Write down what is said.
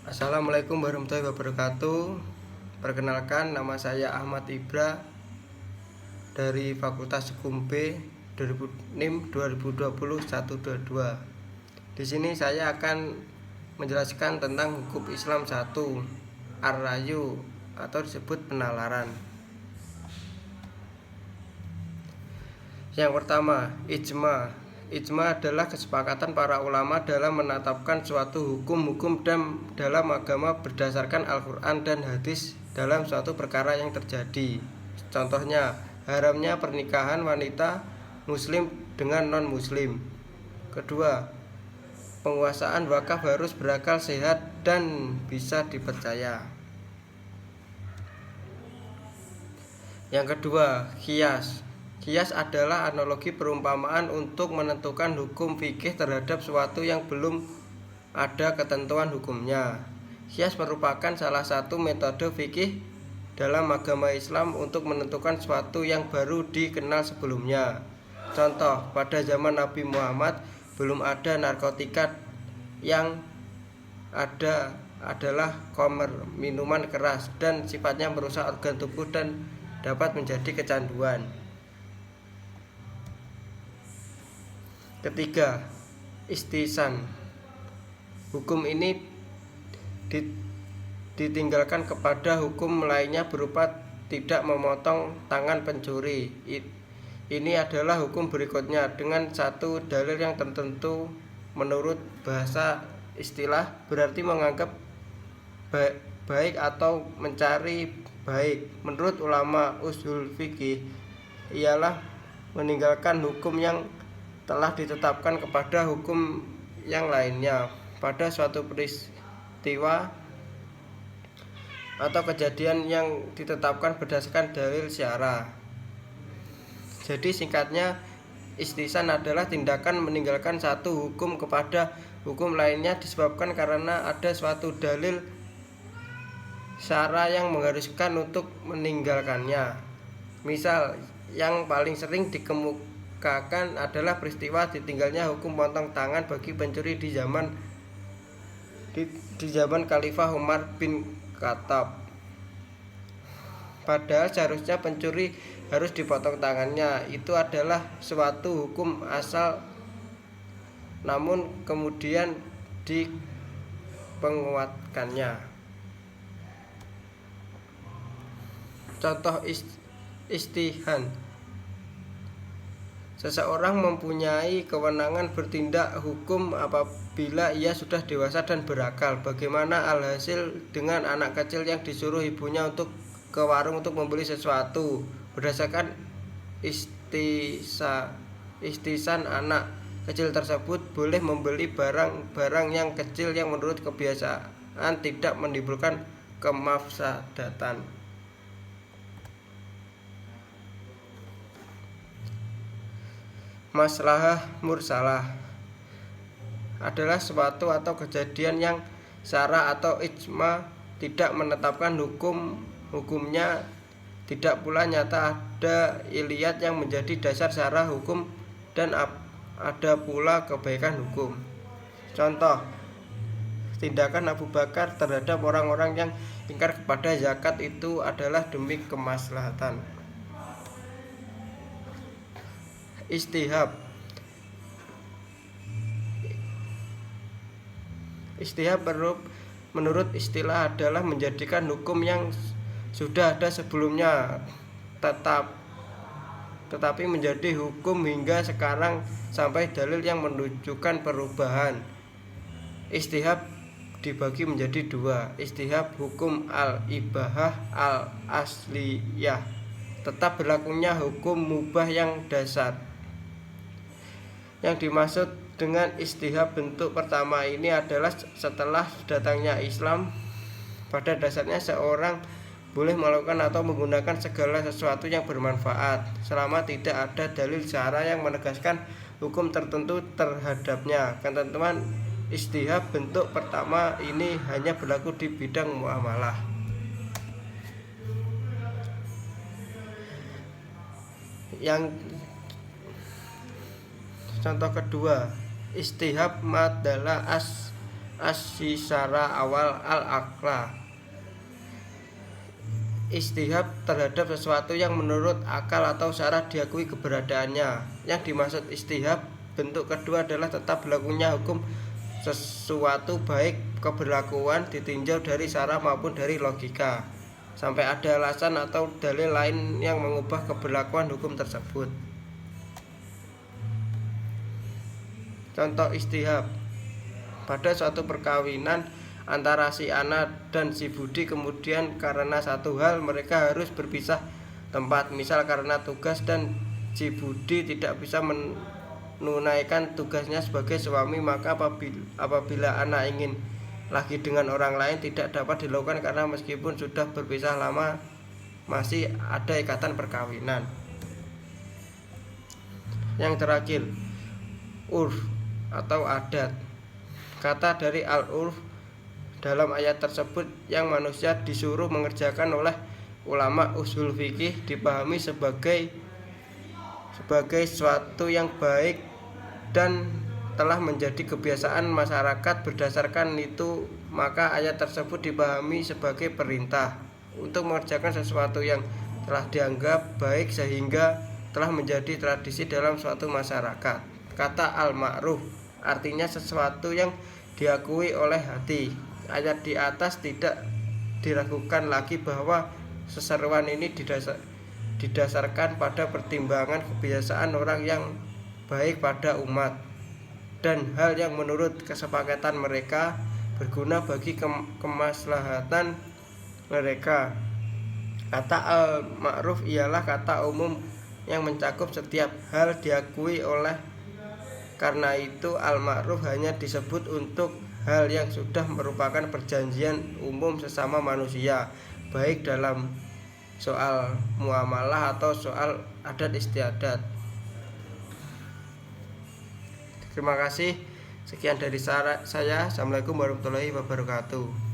Assalamualaikum warahmatullahi wabarakatuh. Perkenalkan, nama saya Ahmad Ibra dari Fakultas Hukum B 2006 2020 122. Di sini saya akan menjelaskan tentang hukum Islam 1, Ar-Ra'yu atau disebut penalaran. Yang pertama, ijma. Ijma adalah kesepakatan para ulama dalam menetapkan suatu hukum-hukum dalam agama berdasarkan Al-Quran dan hadis dalam suatu perkara yang terjadi. Contohnya, haramnya pernikahan wanita muslim dengan non-muslim. Kedua, penguasaan wakaf harus berakal sehat dan bisa dipercaya. Yang kedua, qiyas. Qiyas adalah analogi perumpamaan untuk menentukan hukum fikih terhadap suatu yang belum ada ketentuan hukumnya. Qiyas merupakan salah satu metode fikih dalam agama Islam untuk menentukan suatu yang baru dikenal sebelumnya. Contoh, pada zaman Nabi Muhammad belum ada narkotika, yang ada adalah khamr, minuman keras, dan sifatnya merusak organ tubuh dan dapat menjadi kecanduan. Ketiga, istihsan. Hukum ini ditinggalkan kepada hukum lainnya berupa tidak memotong tangan pencuri. Ini adalah hukum berikutnya dengan satu dalil yang tertentu. Menurut bahasa istilah berarti menganggap baik atau mencari baik. Menurut ulama usul fikih ialah meninggalkan hukum yang telah ditetapkan kepada hukum yang lainnya pada suatu peristiwa atau kejadian yang ditetapkan berdasarkan dalil syara. Jadi singkatnya, istihsan adalah tindakan meninggalkan satu hukum kepada hukum lainnya disebabkan karena ada suatu dalil syara yang mengharuskan untuk meninggalkannya. Misal yang paling sering dikemukakan adalah peristiwa ditinggalnya hukum potong tangan bagi pencuri di zaman Khalifah Umar bin Khattab. Padahal seharusnya pencuri harus dipotong tangannya. Itu adalah suatu hukum asal, namun kemudian dipenguatkannya. Contoh istihan. Seseorang mempunyai kewenangan bertindak hukum apabila ia sudah dewasa dan berakal. Bagaimana alhasil dengan anak kecil yang disuruh ibunya untuk ke warung untuk membeli sesuatu? Berdasarkan istihsan, anak kecil tersebut boleh membeli barang-barang yang kecil yang menurut kebiasaan tidak menimbulkan kemafsadatan. Maslahah mursalah adalah suatu atau kejadian yang syara atau ijma tidak menetapkan hukumnya, tidak pula nyata ada iliyat yang menjadi dasar syara hukum, dan ada pula kebaikan hukum. Contoh, tindakan Abu Bakar terhadap orang-orang yang ingkar kepada zakat itu adalah demi kemaslahatan. Istihab menurut istilah adalah menjadikan hukum yang sudah ada sebelumnya tetapi menjadi hukum hingga sekarang sampai dalil yang menunjukkan perubahan. Istihab dibagi menjadi dua. Istihab hukum al-ibahah al-asliyah, tetap berlakunya hukum mubah yang dasar. Yang dimaksud dengan istihab bentuk pertama ini adalah setelah datangnya Islam, pada dasarnya seorang boleh melakukan atau menggunakan segala sesuatu yang bermanfaat selama tidak ada dalil syara yang menegaskan hukum tertentu terhadapnya. Ketentuan istihab bentuk pertama ini hanya berlaku di bidang muamalah. Yang contoh kedua, istihab madalah as-syara awal al-aqla. Istihab terhadap sesuatu yang menurut akal atau syara diakui keberadaannya. Yang dimaksud istihab bentuk kedua adalah tetap berlakunya hukum sesuatu baik keberlakuan ditinjau dari syara maupun dari logika sampai ada alasan atau dalil lain yang mengubah keberlakuan hukum tersebut. Contoh istihab: pada suatu perkawinan antara si Ana dan si Budi, kemudian karena satu hal mereka harus berpisah tempat, misal karena tugas dan si Budi tidak bisa menunaikan tugasnya sebagai suami, maka apabila Ana ingin lagi dengan orang lain tidak dapat dilakukan karena meskipun sudah berpisah lama masih ada ikatan perkawinan. Yang terakhir, urf atau adat. Kata dari al-urf dalam ayat tersebut yang manusia disuruh mengerjakan oleh ulama usul fikih dipahami sebagai suatu yang baik dan telah menjadi kebiasaan masyarakat. Berdasarkan itu, maka ayat tersebut dipahami sebagai perintah untuk mengerjakan sesuatu yang telah dianggap baik sehingga telah menjadi tradisi dalam suatu masyarakat. Kata al-ma'ruf artinya sesuatu yang diakui oleh hati. Ayat di atas tidak diragukan lagi bahwa seseruan ini didasarkan pada pertimbangan kebiasaan orang yang baik pada umat dan hal yang menurut kesepakatan mereka berguna bagi kemaslahatan mereka. Kata al-ma'ruf ialah kata umum yang mencakup setiap hal diakui oleh. Karena itu al-ma'ruf hanya disebut untuk hal yang sudah merupakan perjanjian umum sesama manusia, baik dalam soal muamalah atau soal adat istiadat. Terima kasih. Sekian dari saya. Assalamualaikum warahmatullahi wabarakatuh.